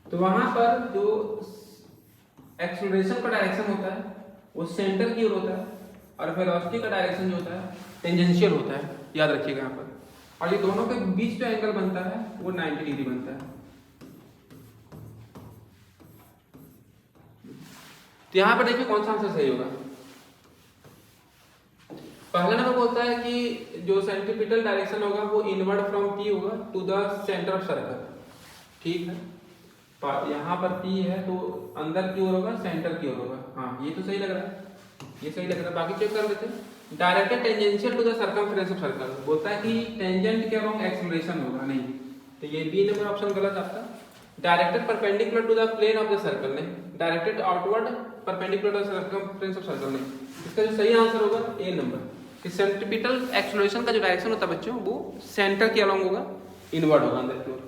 तो वहां पर जो एक्सेलरेशन का डायरेक्शन होता है वो सेंटर की ओर होता है, और वेलोसिटी का डायरेक्शन जो होता है टेंजेंशियल होता है। याद रखिएगा यहाँ पर। और ये दोनों के बीच जो एंगल बनता है वो 90 डिग्री बनता है। तो यहां पर देखिए कौन सा आंसर सही होगा। पहला नंबर बोलता है कि जो सेंट्रीपिटल डायरेक्शन होगा वो इनवर्ड फ्रॉम पी होगा to the centre of circle. ठीक है, यहाँ पर पी है तो अंदर की ओर होगा, सेंटर की ओर होगा। हाँ ये तो सही लग रहा है, ये सही लग रहा है। बाकी चेक कर लेते हैं। Directed tangential to the circumference of circle बोलता है कि टेंजेंट के अलोंग एक्सेलरेशन होगा, नहीं, तो ये बी नंबर ऑप्शन गलत आपका। Directed perpendicular to the plane of the circle, नहीं। Directed outward perpendicular to the circumference of circle, नहीं। इसका जो सही आंसर होगा ए नंबर। सेंट्रीपिटल एक्सेलरेशन का जो डायरेक्शन होता है बच्चों वो सेंटर के अलोंग होगा, इनवर्ड होगा अंदर की ओर।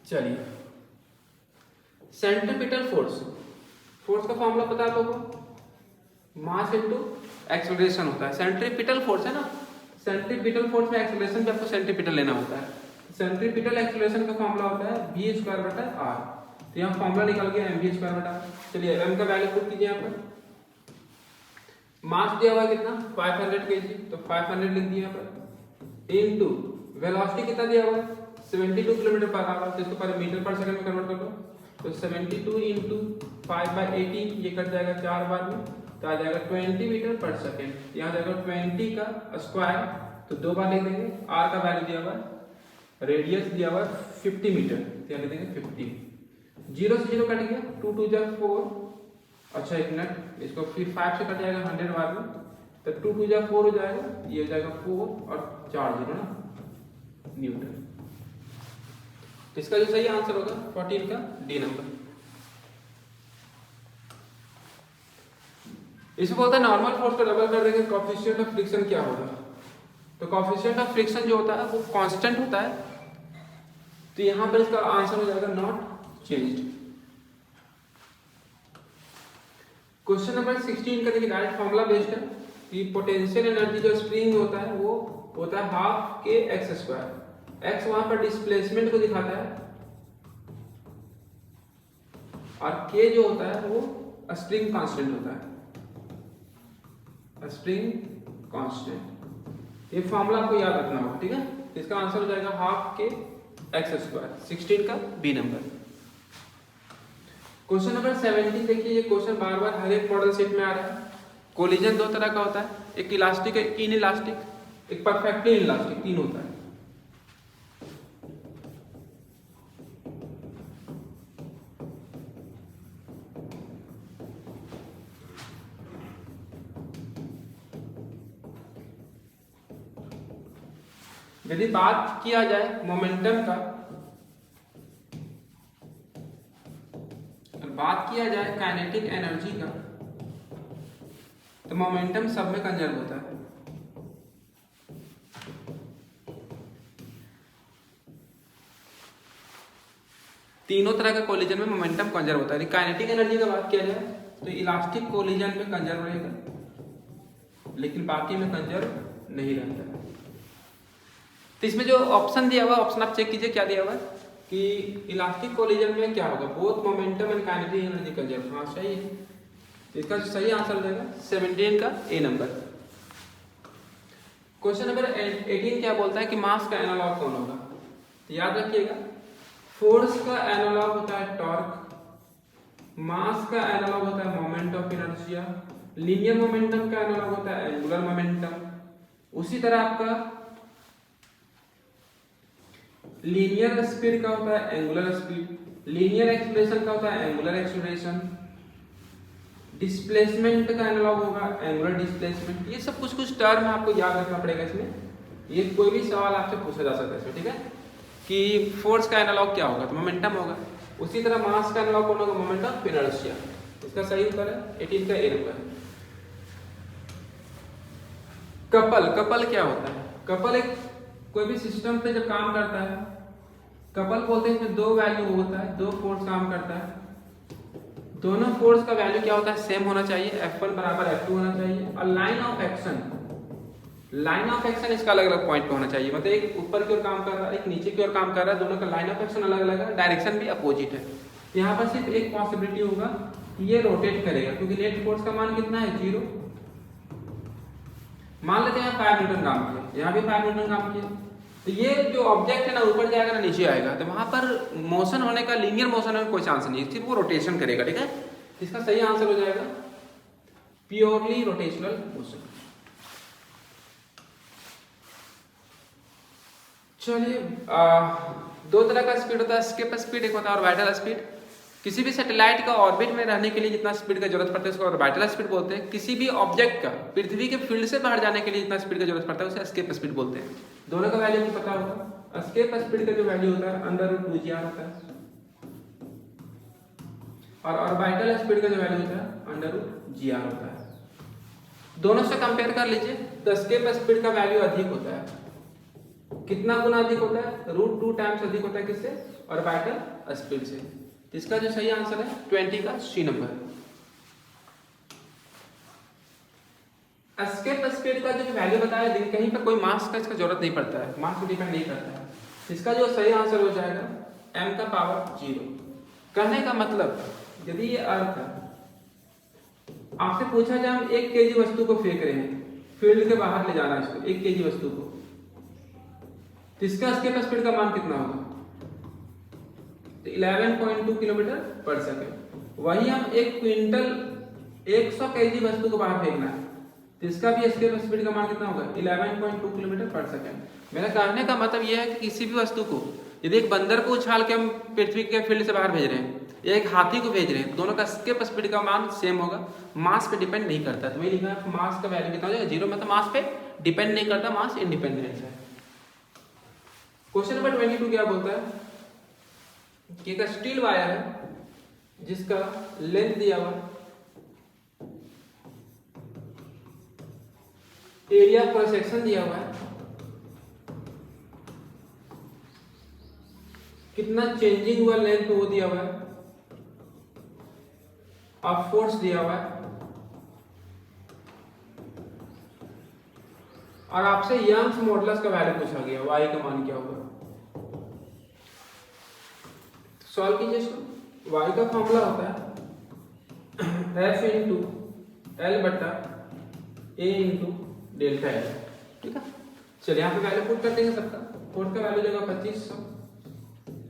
चलिए सेंट्रीपिटल फोर्स, फोर्स का फॉर्मूला पता है आपको, मास इनटू एक्सेलरेशन होता है। सेंट्रीपिटल फोर्स है ना, सेंट्रीपिटल फोर्स में एक्सेलरेशन भी आपको सेंट्रीपिटल लेना होता है। सेंट्रीपिटल एक्सेलरेशन का फॉर्मूला होता है v स्क्वायर बटा r। तो यहाँ फॉर्मूला निकल गया mv स्क्वायर बटा। चलिए m का वैल्यू पुट कीजिए यहाँ पर। मास दिया हुआ है कितना 500 kg, तो 500 लिख दिया यहाँ पर, इनटू वेलोसिटी कितना दिया हुआ है 72 किलोमीटर पर आवर, तो इसको पर मीटर पर सेकंड में कन्वर्ट कर लो, तो 72 इंटू 5/18 ये कट जाएगा 4 बार में, तो आ जाएगा 20 मीटर पर सेकंड। यहाँ जाएगा 20 का स्क्वायर, तो 2 बार लिख देंगे। आर का वैल्यू दिया हुआ है, रेडियस दिया हुआ है 50 मीटर, तो यहाँ लिख देंगे 50। 0 से 0 कट गया, 2 2 जा 4, अच्छा 1 मिनट, इसको फिर 5 से कट जाएगा 100 बार में, तो 2 2 जा 4 हो जाएगा, ये हो जाएगा 4 और 4 0 ना न्यूटन। इसका जो सही आंसर होगा 14 का डी नंबर। इसमें बोलता है नॉर्मल फोर्स को डबल कर देंगे कोएफिशिएंट ऑफ फ्रिक्शन क्या होगा, तो कोएफिशिएंट ऑफ फ्रिक्शन जो होता है वो कांस्टेंट होता है, तो यहां पर इसका आंसर हो जाएगा नॉट चेंज्ड। क्वेश्चन नंबर 16 का देखिए डायरेक्ट फॉर्मूला बेस्ड है कि पोटेंशियल एनर्जी जो स्प्रिंग होता है वो होता है हाफ के एक्स स्क्वायर, एक्स वहां पर डिस्प्लेसमेंट को दिखाता है और के जो होता है वो स्प्रिंग कांस्टेंट होता है, स्प्रिंग कांस्टेंट। ये फॉर्मूला आपको याद रखना होगा, ठीक है। इसका आंसर हो जाएगा हाफ के एक्स स्क्वायर, 16 का बी नंबर। क्वेश्चन नंबर 17 देखिए, ये क्वेश्चन बार बार हर एक मॉडल सेट में आ रहा है। कोलिजन दो तरह का होता है, एक इलास्टिक है, इन इलास्टिक, एक परफेक्टली इलास्टिक, तीन होता है। यदि बात किया जाए मोमेंटम का, और बात किया जाए काइनेटिक एनर्जी का, तो मोमेंटम सब में कंजर्व होता है। तीनों तरह के कोलिजन में मोमेंटम कंजर्व होता है। काइनेटिक एनर्जी का बात किया जाए तो इलास्टिक कोलिजन में कंजर्व रहेगा, लेकिन बाकी में कंजर्व नहीं रहता है। तो इसमें जो ऑप्शन दिया हुआ है, ऑप्शन आप चेक कीजिए क्या दिया हुआ है कि इलास्टिक कोलिजन में क्या होगा, both momentum and kinetic energy conserve. हाँ सही है, इसका सही आंसर हो जाएगा 17 का ए नंबर। क्वेश्चन नंबर 18 क्या बोलता है कि मास का एनालॉग कौन होगा, तो याद रखिएगा फोर्स का एनालॉग होता है टॉर्क, मास का एनालॉग होता है moment of inertia, linear momentum का एनालॉग होता है एंगुलर मोमेंटम। उसी तरह आपका लीनियर स्पीड का होता है एंगुलर स्पीड, लीनियर एक्सीलरेशन का होता है एंगुलर एक्सीलरेशन, डिस्प्लेसमेंट का एनालॉग होगा एंगुलर डिस्प्लेसमेंट। ये सब कुछ टर्म आपको याद रखना पड़ेगा इसमें, ये कोई भी सवाल आपसे पूछा जा सकता है इसमें, ठीक है। कि फोर्स का एनालॉग क्या होगा, तो मोमेंटम होगा। उसी तरह मास का एनालॉग कौन होगा, मोमेंट ऑफ इनर्शिया। इसका सही उत्तर है 18 का ए नंबर। कपल क्या होता है, कपल एक कोई भी सिस्टम पे जब काम करता है, कपल बोलते हैं इसमें दो वैल्यू होता है, दो फोर्स काम करता है, दोनों फोर्स का वैल्यू क्या होता है, सेम होना चाहिए, F1 बराबर F2 होना चाहिए। और लाइन ऑफ एक्शन इसका अलग अलग पॉइंट पे होना चाहिए, मतलब एक ऊपर की ओर काम कर रहा है, एक नीचे की ओर काम कर रहा है, दोनों का लाइन ऑफ एक्शन अलग अलग है, डायरेक्शन भी अपोजिट है। यहाँ पर सिर्फ एक पॉसिबिलिटी होगा कि ये रोटेट करेगा, क्योंकि नेट फोर्स का मान कितना है 0। मान लेते हैं 5 न्यूटन काम किया, यहाँ भी 5 न्यूटन काम किया, तो ये जो ऑब्जेक्ट है ना ऊपर जाएगा ना नीचे आएगा, तो वहां पर मोशन होने का, लीनियर मोशन होने का कोई चांस नहीं है, सिर्फ वो रोटेशन करेगा, ठीक है। इसका सही आंसर हो जाएगा प्योरली रोटेशनल मोशन। चलिए दो तरह का स्पीड होता है, स्केप स्पीड एक होता है ऑर्बिटल स्पीड। किसी भी सैटेलाइट का ऑर्बिट में रहने के लिए जितना स्पीड का जरूरत पड़ता है उसको ऑर्बिटल स्पीड बोलते हैं। किसी भी ऑब्जेक्ट का पृथ्वी के फील्ड से बाहर जाने के लिए जितना स्पीड का जरूरत पड़ता है उसे एस्केप स्पीड बोलते हैं। दोनों का वैल्यू पता होगा। एस्केप स्पीड का जो वैल्यू होता है √2g होता है, और ऑर्बिटल स्पीड का जो वैल्यू होता है √g होता है। दोनों से कंपेयर कर लीजिए तो एस्केप स्पीड का वैल्यू अधिक होता है। कितना गुना अधिक होता है, √2 टाइम्स अधिक होता है किससे, ऑर्बिटल स्पीड से। इसका जो सही आंसर है 20 का सी नंबर। एस्केप स्पीड का जो वैल्यू बताया, कहीं पर कोई मास का इसका जरूरत नहीं पड़ता है, मास पे डिपेंड नहीं करता है। इसका जो सही आंसर हो जाएगा m का पावर 0। कहने का मतलब यदि ये अर्थ है आपसे पूछा जाए हम 1 kg वस्तु को फेंक रहे हैं, फील्ड के बाहर ले जाना है इसको 1 kg वस्तु को, तो इसका एस्केप स्पीड का मान कितना होगा? तो 11.2 किलोमीटर पर सेकेंड। वही हम 1 क्विंटल 100 kg वस्तु को बाहर फेंकना है, तो इसका भी एस्केप स्पीड का मान कितना होगा? 11.2 किलोमीटर पर सेकेंड। मेरा कहने का मतलब यह है कि किसी भी वस्तु को, यदि एक बंदर को उछाल के हम पृथ्वी के फील्ड से बाहर भेज रहे हैं या एक हाथी को भेज रहे हैं, दोनों का एस्केप स्पीड का मान सेम होगा, मास पे डिपेंड नहीं करता। तो वही लिखा है मास का वैल्यू कितना हो जाएगा? 0, मतलब मास पे डिपेंड नहीं करता, मास इंडिपेंडेंट है। क्वेश्चन नंबर 22 क्या बोलता है कि एक स्टील वायर है जिसका लेंथ दिया हुआ, एरिया क्रॉस सेक्शन दिया हुआ है, कितना चेंजिंग हुआ लेंथ वो दिया हुआ है, और फोर्स दिया हुआ है, और आपसे यंग्स मॉडुलस का वैल्यू पूछा गया, y का मान क्या होगा? सॉल्व कीजिए इसको। y का फॉर्मूला होता है F इंटू L बटा A इंटू डेल्टा L, ठीक है। चलिए यहाँ पे वैल्यू पुट कर देंगे सबका। फोर्स का वैल्यू जाएगा 2500,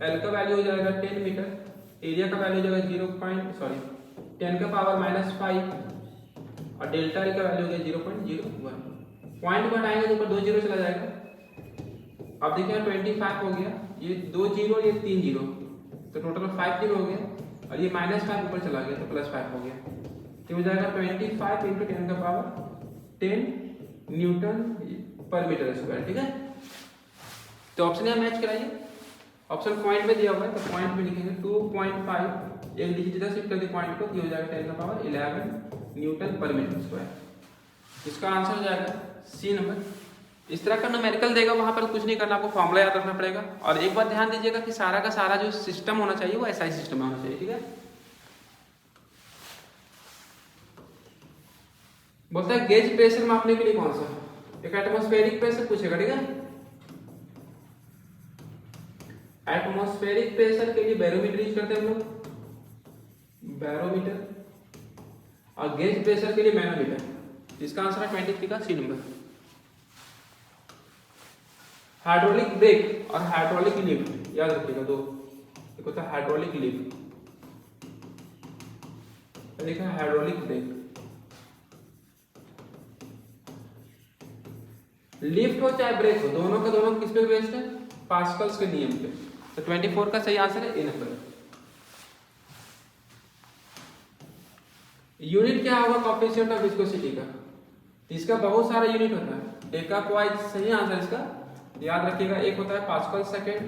L का वैल्यू हो जाएगा 10 मीटर, एरिया का वैल्यू हो जाएगा 10 का पावर -5 और डेल्टा L का वैल्यू हो गया 0.01। पॉइंट घटाएंगे तो ऊपर 2 जीरो चला जाएगा। अब देखिए 25 हो गया, ये 2 जीरो और ये 3 जीरो, तो टोटल 5 जीरो हो गया, और ये -5 ऊपर चला गया तो +5 हो गया, तो हो जाएगा 25 इंटू 10 का पावर 10 न्यूटन पर मीटर स्क्वायर, ठीक है। तो ऑप्शन यहाँ मैच कराइए। ऑप्शन पॉइंट में दिया हुआ है तो पॉइंट में लिखेंगे 2.5, एक डिजिट इधर शिफ्ट कर दिए पॉइंट को, ये हो जाएगा 10 का पावर 11 न्यूटन पर मीटर स्क्वायर। इसका आंसर हो जाएगा सी नंबर। इस तरह का न्यूमेरिकल देगा, वहां पर कुछ नहीं करना, आपको फॉर्मूला याद रखना पड़ेगा। और एक बात ध्यान दीजिएगा कि सारा का सारा जो सिस्टम होना चाहिए वो एसआई सिस्टम में होना चाहिए, ठीक है। बोलता है गेज प्रेशर मापने के लिए कौन सा? एक एटमॉस्फेरिक प्रेशर पूछेगा, ठीक है। एटमॉस्फेरिक प्रेशर के लिए बैरोमीटर यूज करते हैं हम लोग, बैरोमीटर, और गेज प्रेशर के लिए मैनोमीटर। इसका आंसर है 23 का सी नंबर। हाइड्रोलिक ब्रेक और हाइड्रोलिक लिफ्ट याद रखिएगा दो, एक होता है हाइड्रोलिक लिफ्ट, एक है हाइड्रोलिक ब्रेक। लिफ्ट हो चाहे ब्रेक हो, दोनों का दोनों किस पे बेस्ड है? पास्कल्स के नियम पे। तो 24 का सही आंसर है ए नंबर। यूनिट क्या होगा कोएफिशिएंट ऑफ विस्कोसिटी का? इसका बहुत सारा यूनिट होता है, डेका पॉइंट सही आंसर इसका याद रखिएगा। एक होता है पास्कल सेकेंड,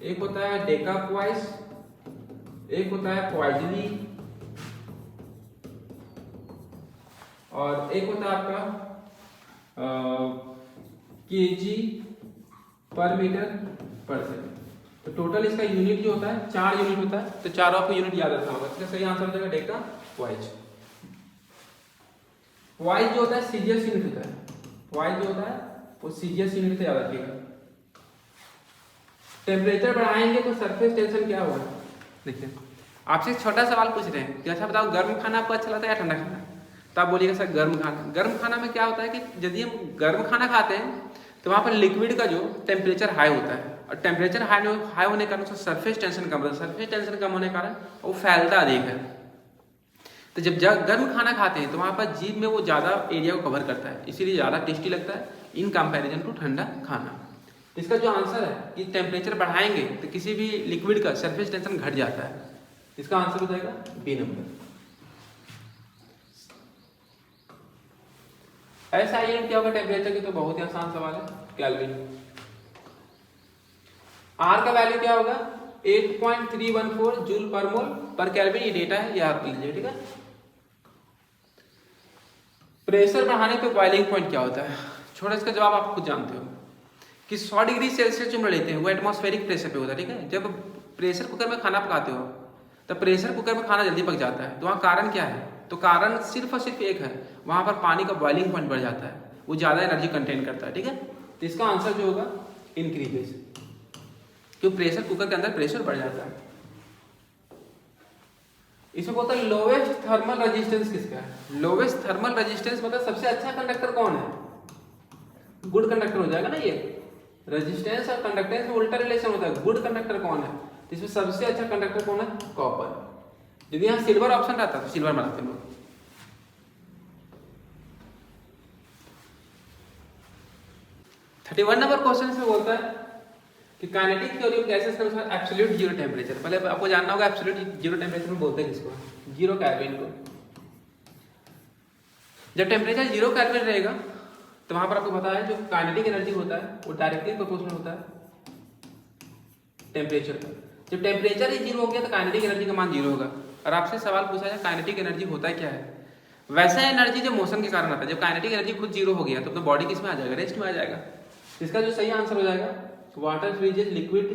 एक होता है डेका पॉइस, एक होता है पॉइजनी, और एक होता है आपका केजी पर मीटर पर सेकेंड। तो टोटल इसका यूनिट जो होता है 4 यूनिट होता है, तो चारों आपको यूनिट याद रखना होगा। इसका सही आंसर हो जाएगा डेका पॉइज। पॉइज जो होता है सीजीएस यूनिट होता है, पॉइज जो होता है वो सीजीएस यूनिट से याद रखिएगा। टेम्परेचर बढ़ाएंगे तो सरफेस टेंशन क्या होगा? देखिए आपसे एक छोटा सवाल पूछ रहे हैं कि अच्छा बताओ गर्म खाना आपको अच्छा लगता है या ठंडा खाना? तो आप बोलिएगा सर गर्म खाना। गर्म खाना में क्या होता है कि यदि हम गर्म खाना खाते हैं तो वहाँ पर लिक्विड का जो टेम्परेचर हाई होता है, और टेम्परेचर हाई होने के कारण उसका सरफेस टेंशन कम होता है, सरफेस टेंशन कम होने के कारण वो फैलता अधिक है। तो जब गर्म खाना खाते हैं तो वहाँ पर जीभ में वो ज़्यादा एरिया को कवर करता है, इसीलिए ज़्यादा टेस्टी लगता है इन कंपैरिजन टू ठंडा खाना। तो इसका जो आंसर है कि टेम्परेचर बढ़ाएंगे तो किसी भी लिक्विड का सरफेस टेंशन घट जाता है। इसका आंसर हो जाएगा बी नंबर। ऐसा यूनिट क्या होगा टेम्परेचर की? तो बहुत ही आसान सवाल है, केल्विन। आर का वैल्यू क्या होगा? 8.314 जूल पर मोल पर केल्विन। ये डेटा है, याद लीजिए, ठीक है। प्रेशर बढ़ाने पे बॉइलिंग पॉइंट क्या होता है? छोड़ा, इसका जवाब आप खुद जानते हो कि 100 डिग्री सेल्सियस जो हम लेते हैं वो एटमॉस्फेरिक प्रेशर पे होता है, ठीक है। जब प्रेशर कुकर में खाना पकाते हो तो प्रेशर कुकर में खाना जल्दी पक जाता है, तो वहाँ कारण क्या है? तो कारण सिर्फ और सिर्फ एक है, वहाँ पर पानी का बॉइलिंग पॉइंट बढ़ जाता है, वो ज़्यादा एनर्जी कंटेन करता है, ठीक है। तो इसका आंसर जो होगा इंक्रीजेस, क्योंकि प्रेशर कुकर के अंदर प्रेशर बढ़ जाता है। इसमें बोलता है लोवेस्ट थर्मल रेजिस्टेंस किसका है। लोवेस्ट थर्मल रेजिस्टेंस मतलब सबसे अच्छा कंडक्टर कौन है, गुड कंडक्टर हो जाएगा ना। ये रेजिस्टेंस और कंडक्टेंस में उल्टा रिलेशन होता है, गुड कंडक्टर कौन है, तो इसमें सबसे अच्छा कंडक्टर कौन है, कॉपर। यदि यहाँ सिल्वर ऑप्शन रहता तो सिल्वर बनाते लोग। 31 नंबर क्वेश्चन से बोलता है कि काइनेटिक थ्योरी ऑफ गैसेस के अनुसार एब्सोल्यूट जीरो टेम्परेचर, पहले आपको जानना होगा एब्सोल्यूट जीरो टेम्परेचर में बोलते हैं किसको, जीरो केल्विन को। जब टेम्परेचर जीरो केल्विन रहेगा तो वहां पर आपको पता है जो काइनेटिक एनर्जी होता है वो डायरेक्टली प्रोपोर्शनल होता है टेम्परेचर का। जब टेम्परेचर ही जीरो हो गया तो काइनेटिक एनर्जी का मान जीरो होगा। और आपसे सवाल पूछा जाए काइनेटिक एनर्जी होता है क्या है, वैसा एनर्जी जो मोशन के कारण आता है। जब काइनेटिक एनर्जी खुद जीरो हो गया तो बॉडी किस में आ जाएगा, रेस्ट में आ जाएगा। इसका जो सही आंसर हो जाएगा water फ्रीजेज liquid,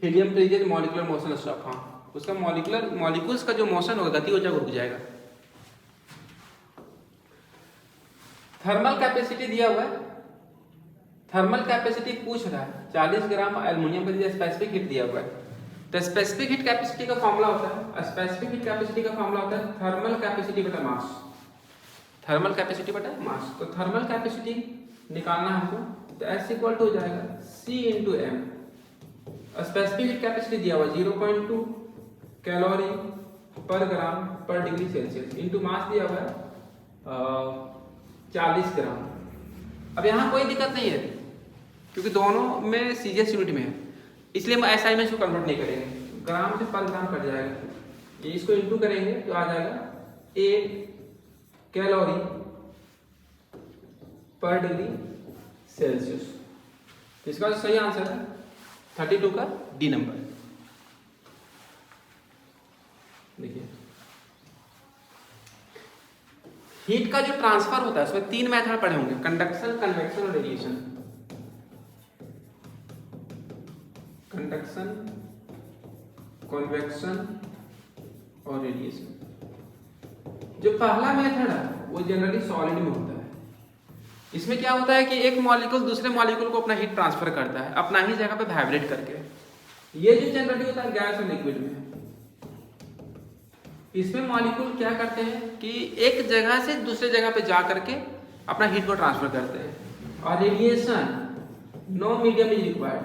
helium फ्रीजेज molecular motion stop. हाँ, उसका मॉलिक्यूल्स का जो मोशन होगा, गति हो जाएगा, रुक जाएगा। थर्मल कैपेसिटी दिया हुआ है, थर्मल कैपेसिटी पूछ रहा है 40 ग्राम एल्युमिनियम का स्पेसिफिक हीट दिया हुआ है। तो स्पेसिफिक हीट कैपेसिटी का फॉर्मूला होता है, स्पेसिफिक हीट कैपेसिटी का फॉर्मूला होता है थर्मल कैपेसिटी बटा मास, थर्मल कैपेसिटी बटा मास। तो थर्मल कैपेसिटी निकालना हमको, तो S इक्वल टू हो जाएगा C into M. Specific heat capacity दिया हुआ 0.2 कैलोरी पर ग्राम पर डिग्री सेल्सियस इंटू मास दिया हुआ है 40 ग्राम। अब यहाँ कोई दिक्कत नहीं है क्योंकि दोनों में सीजीएस यूनिट में है, इसलिए हम SI में इसको कन्वर्ट नहीं करेंगे, ग्राम से पर ग्राम कट जाएगा। ये इसको इंटू करेंगे तो आ जाएगा 8 कैलोरी पर डिग्री सेल्सियस। तो इसका जो सही आंसर है 32 का डी नंबर। देखिए हीट का जो ट्रांसफर होता है उसमें 3 मेथड पढ़े होंगे, कंडक्शन, कन्वेक्शन और रेडिएशन। कंडक्शन, कन्वेक्शन और रेडिएशन। जो पहला मेथड है वो जनरली सॉलिड में होता है। इसमें क्या होता है कि एक मॉलिक्यूल दूसरे मॉलिक्यूल को अपना हीट ट्रांसफर करता है अपना ही जगह पे वाइब्रेट करके। ये जो जनरली होता है गैस और लिक्विड में। इसमें मॉलिक्यूल क्या करते हैं कि एक जगह से दूसरे जगह पे जा करके अपना हीट को ट्रांसफर करते हैं। और radiation, no medium is required,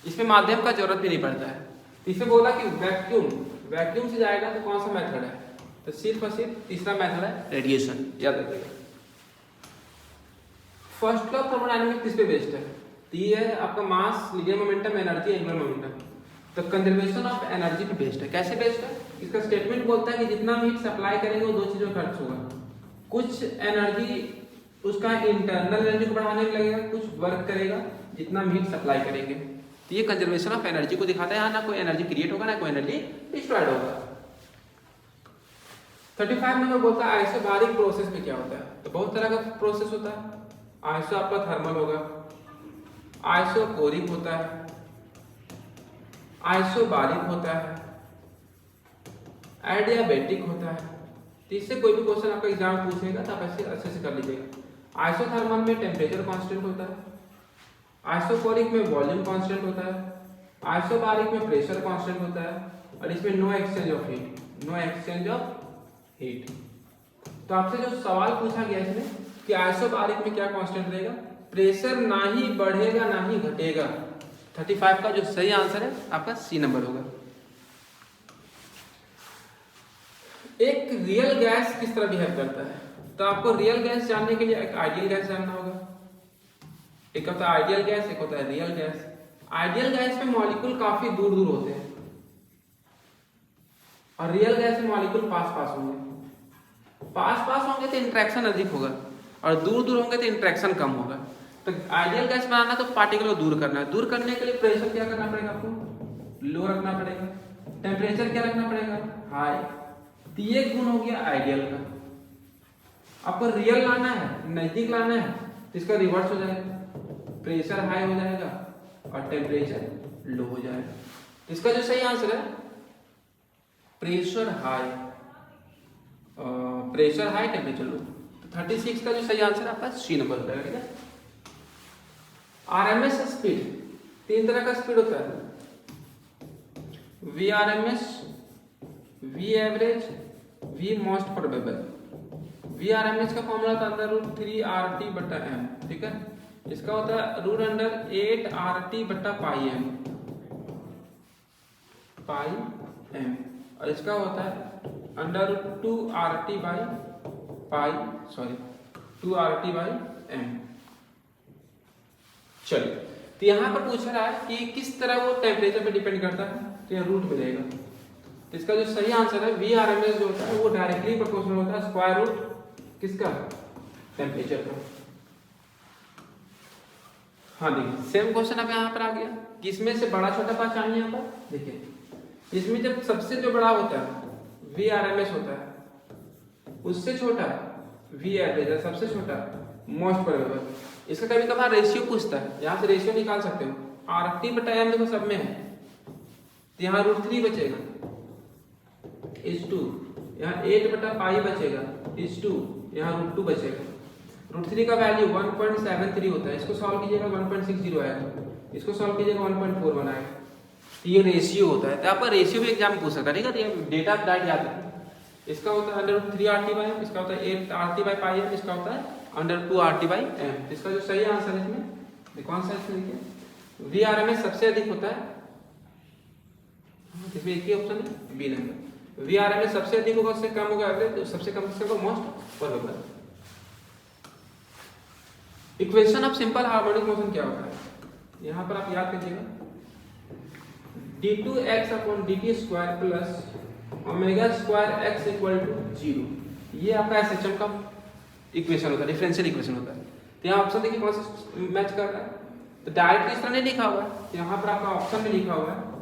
इसमें माध्यम का जरूरत भी नहीं पड़ता है। इसमें बोला कि वैक्यूम, वैक्यूम से जाएगा तो कौन सा मेथड है, तो सिर्फ और सिर्फ तीसरा मेथड है रेडिएशन, याद रखिएगा। फर्स्ट लॉ ऑफ थर्मोडायनामिक्स किस पे बेस्ड है, तो ये है आपका mass, linear momentum, energy, angular momentum. तो कंजर्वेशन ऑफ एनर्जी पे बेस्ड है। कैसे बेस्ड है, इसका स्टेटमेंट बोलता है कि जितना भी हीट सप्लाई करेंगे वो दो चीजों में खर्च होगा। कुछ एनर्जी उसका इंटरनल एनर्जी को बढ़ाने में लगेगा, कुछ वर्क करेगा जितना भी हीट सप्लाई करेंगे। तो ये कंजर्वेशन ऑफ एनर्जी को दिखाता है। यहाँ ना कोई एनर्जी क्रिएट होगा ना कोई एनर्जी डिस्ट्रॉयड होगा। 35 नंबर बोलता है आइसोबारिक प्रोसेस में क्या होता है, तो बहुत तरह का प्रोसेस होता है। आइसो आपका थर्मल होगा, आइसोकोरिक होता है, आइसोबारिक होता है, एडियाबेटिक होता है। तो इससे कोई भी क्वेश्चन आपका एग्जाम में पूछेगा तो आप ऐसे अच्छे से कर लीजिएगा। आइसोथर्मल में टेम्परेचर कांस्टेंट होता है, आइसोकोरिक में वॉल्यूम कांस्टेंट होता है, आइसोबारिक में प्रेशर कांस्टेंट होता है और इसमें no exchange of heat, no exchange of heat. तो आपसे जो सवाल पूछा गया इसमें कि आइसोबारिक में क्या कांस्टेंट रहेगा, प्रेशर ना ही बढ़ेगा ना ही घटेगा। 35 का जो सही आंसर है आपका सी नंबर होगा। एक रियल गैस किस तरह बिहेव करता है, तो आपको रियल गैस जानने के लिए एक आइडियल गैस जानना होगा। एक होता है आइडियल गैस, एक होता है रियल गैस। आइडियल गैस में मॉलिक्यूल काफी दूर दूर होते हैं और रियल गैस में मॉलिक्यूल पास पास होंगे। पास पास होंगे तो इंटरेक्शन अधिक होगा और दूर दूर होंगे तो इंटरेक्शन कम होगा। तो आइडियल गैस बनाना तो पार्टिकल को दूर करना है। दूर करने के लिए प्रेशर क्या करना पड़ेगा, आपको लो रखना पड़ेगा। टेम्परेचर क्या रखना पड़ेगा, हाई। तो ये गुण हो गया आइडियल का। आपको रियल लाना है, नजदीक लाना है तो इसका रिवर्स हो जाएगा, प्रेशर हाई हो जाएगा और टेम्परेचर लो हो जाएगा। इसका जो सही आंसर है pressure high, pressure high temperature low. तो 36 का जो सही आंसर आपका सी नंबर हो जाएगा। ठीक है। आरएमएस स्पीड, 3 तरह का स्पीड होता है, VRMS, V average, V most probable. V R M S का फॉर्मूला होता है अंडर रूट 3 आर टी बटा एम, ठीक है। इसका होता है रूट अंडर 8 आर टी बटा पाई एम, और इसका होता है under root 2 R T by pi 2 R T by M. चलिए, तो यहाँ पर पूछ रहा है कि किस तरह वो टेम्परेचर पे डिपेंड करता है, तो यह रूट मिलेगा। तो इसका जो सही आंसर है वी आर एम एस जो होता है वो डायरेक्टली प्रोपोर्शनल होता है स्क्वायर रूट किसका, टेम्परेचर का। हाँ देखिए, सेम क्वेश्चन अब यहाँ पर आ गया कि इसमें से बड़ा छोटा पार्ट चाहिए। यहाँ पर देखिए, इसमें जब सबसे जो बड़ा होता है वी आर एम एस होता है, उससे छोटा वी एवरेज है, सबसे छोटा मोस्ट प्रोबेबल। इसका कभी कभार रेशियो पूछता है, यहाँ से रेशियो निकाल सकते हो। आर टी बटा एम देखो सब में है, तो यहाँ रूट 3 बचेगा इस 2, यहाँ 8 बटा पाई बचेगा इस 2, यहाँ रूट 2 बचेगा। रूट 3 का वैल्यू 1.73 होता है, इसको सॉल्व कीजिएगा 1.60 आएगा, इसको सॉल्व कीजिएगा 1.41 आएगा। तो ये रेशियो होता है, तो आपका रेशियो भी एग्जाम पूछ सकता है, ठीक है। तो डेटा डाइट याद रखिए। इसका होता है under root 3 R T by M, इसका होता है 8 R T by pi M, इसका होता है under 2 R T by M. इसका जो सही आंसर है इसमें कौन सा इसमें देखिए, वी आर एम एस सबसे अधिक होता है, इसमें एक ही ऑप्शन है B number. V R M S सबसे अधिक होगा, उससे कम होगा एवरेज, सबसे कम से कम most probable. Equation of simple harmonic motion क्या होता है, यहाँ पर आप याद कीजिएगा, d2x upon dt square plus omega square x equal to 0। ये आपका एसएचएम का इक्वेशन होता है, डिफरेंशियल इक्वेशन होता है। तो यहाँ ऑप्शन देखिए कौन सा मैच कर रहा है, तो डायरेक्ट इस तरह नहीं लिखा हुआ है, तो यहाँ पर आपका ऑप्शन में लिखा हुआ है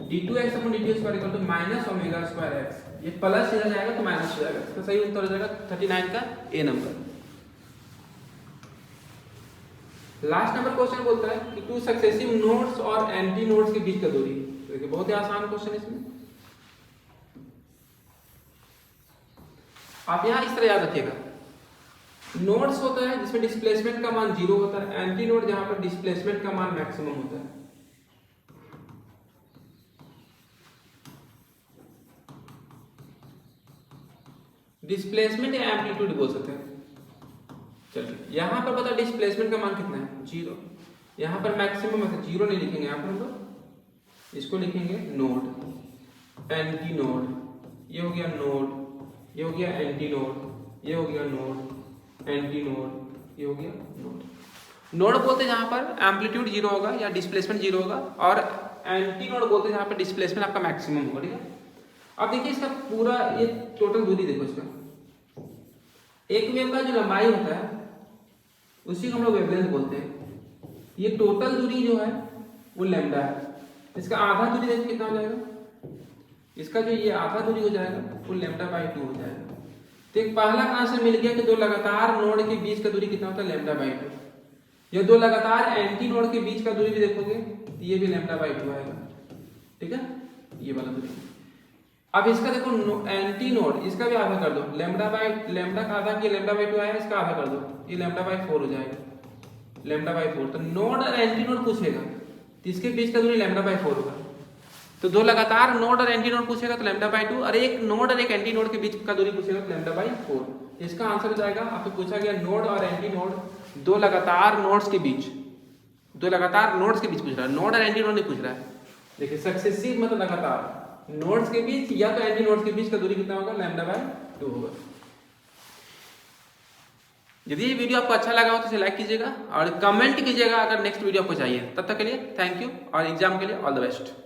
d2x upon dt square equal to minus omega square x। ये प्लस इधर जाएगा तो माइनस हो जाएगा, इसका सही उत्तर हो जाएगा 39 का ए नंबर। लास्ट नंबर क्वेश्चन बोलता है कि टू सक्सेसिव नोड्स और एंटी नोड्स के बीच का दूरी। देखिए बहुत ही आसान क्वेश्चन इसमें, आप यहां इस तरह याद रखिएगा, नोड्स होता है जिसमें डिस्प्लेसमेंट का मान 0 होता है, एंटी नोड जहां पर डिस्प्लेसमेंट का मान मैक्सिमम होता है। डिस्प्लेसमेंट या एम्पलीट्यूड बोल सकते हैं। चलिए, यहां पर पता डिस्प्लेसमेंट का मान कितना है 0, यहां पर मैक्सिमम है 0 नहीं लिखेंगे, यहां पर हम लोग इसको लिखेंगे नोड, एंटी नोड, ये हो गया नोड, ये हो गया एंटी नोड, ये हो गया नोड, एंटी नोड, ये हो गया नोड। नोड बोलते हैं जहां पर एम्पलीट्यूड 0 होगा या डिस्प्लेसमेंट 0 होगा, और एंटी नोड बोलते हैं जहां पर डिस्प्लेसमेंट आपका मैक्सिमम होगा, ठीक है। अब देखिए इसका पूरा ये टोटल दूरी देखो, इसका एक वेव का जो लंबाई होता है उसी को हम लोग वेवलेंथ बोलते हैं। ये टोटल दूरी जो है वो लैम्डा है, इसका आधा दूरी देखो कितना हो जाएगा, इसका जो ये आधा दूरी हो जाएगा वो लैम्डा बाई 2 हो जाएगा। तो एक पहला आंसर मिल गया कि दो लगातार नोड के बीच का दूरी कितना होता है, लैम्डा बाई 2। या दो लगातार एंटी नोड के बीच का दूरी भी देखोगे तो ये भी लैम्डा बाई 2 आएगा, ठीक है, ये वाला दूरी। अब इसका देखो एंटी नोड, इसका भी आधा कर दो, लैम्डा का आधा किया लैम्डा बाई 2 आया, इसका आधा कर दो, ये लैम्डा बाई 4 हो जाएगा, लैम्डा बाई 4। तो नोड और एंटी नोड पूछेगा तो इसके बीच का दूरी लैम्डा बाई 4 होगा। तो दो लगातार नोड और एंटी नोड पूछेगा तो लैम्डा बाई 2, और एक नोड और एक एंटी नोड के बीच का दूरी पूछेगा तो लैम्डा बाई 4। इसका आंसर हो जाएगा, आपको पूछा गया नोड और एंटी नोड, दो लगातार नोड्स के बीच, दो लगातार नोड्स के बीच पूछ रहा है, नोड और एंटी नोड नहीं पूछ रहा है। देखिए सक्सेसिव मतलब लगातार नोड्स के बीच या तो एंटी नोड्स के बीच का दूरी कितना होगा, लैम्डा बाई 2 होगा। यदि ये वीडियो आपको अच्छा लगा हो तो इसे लाइक कीजिएगा और कमेंट कीजिएगा अगर नेक्स्ट वीडियो आपको चाहिए। तब तक के लिए थैंक यू और एग्जाम के लिए ऑल द बेस्ट।